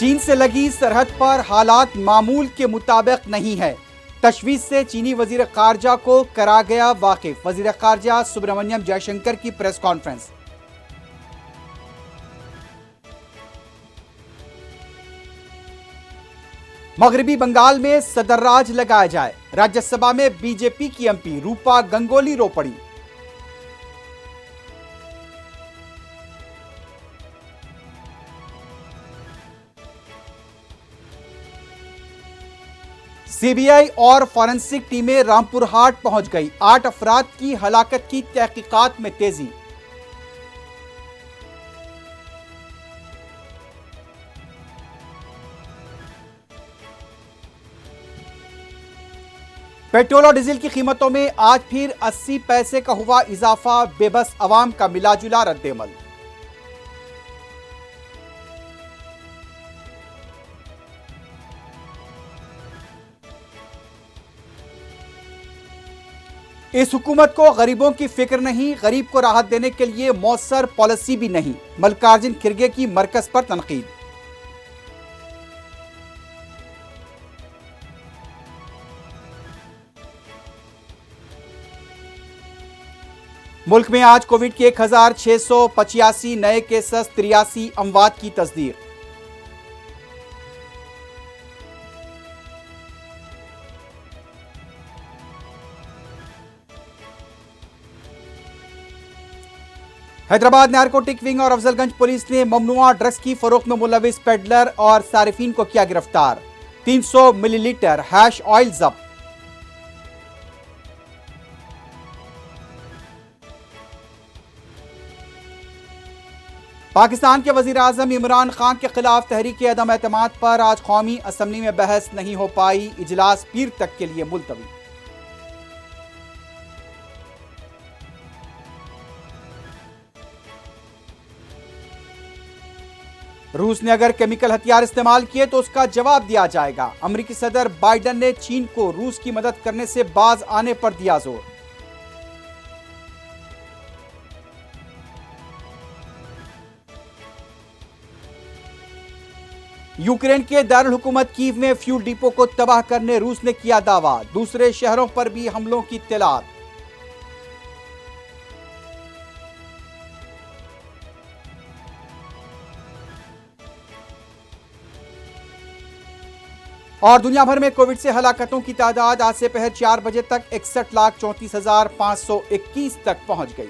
चीन से लगी सरहद पर हालात मामूल के मुताबिक नहीं है। तशवीश से चीनी वजीर खारजा को करा गया वाकिफ। वजीर खारजा सुब्रमण्यम जयशंकर की प्रेस कॉन्फ्रेंस। मगरबी बंगाल में सदर्राज लगाया जाए। राज्यसभा में बीजेपी की एमपी रूपा गंगोली रो पड़ी। सीबीआई और फॉरेंसिक टीमें रामपुर हाट पहुंच गई। 8 अफराद की हलाकत की तहकीकात में तेजी। पेट्रोल और डीजल की कीमतों में आज फिर 80 पैसे का हुआ इजाफा। बेबस अवाम का मिलाजुला रद्देमल। इस हुकूमत को गरीबों की फिक्र नहीं, गरीब को राहत देने के लिए मौसर पॉलिसी भी नहीं। मल्लिकार्जुन खिरगे की मरकज पर तनकीद। मुल्क में आज कोविड के 1685 नए केसेस, 83 अमवात की तस्दीक। हैदराबाद नारकोटिक विंग और अफजलगंज पुलिस ने ममनुआ ड्रग्स की फरोख्त में मुलविस पेडलर और सारिफीन को किया गिरफ्तार। 300 मिलीलीटर हैश ऑयल जब्त। पाकिस्तान के वजीर आजम इमरान खान के खिलाफ तहरीक अदम एतमाद पर आज कौमी असम्बली में बहस नहीं हो पाई। इजलास पीर तक के लिए मुलतवी। रूस ने अगर केमिकल हथियार इस्तेमाल किए तो उसका जवाब दिया जाएगा। अमेरिकी सदर बाइडेन ने चीन को रूस की मदद करने से बाज आने पर दिया जोर। यूक्रेन के दारुल हुकूमत कीव में फ्यूल डिपो को तबाह करने रूस ने किया दावा। दूसरे शहरों पर भी हमलों की इत्तलात। और दुनिया भर में कोविड से हलाकतों की तादाद आज से पहर 4 बजे तक 61,34,521 तक पहुंच गई।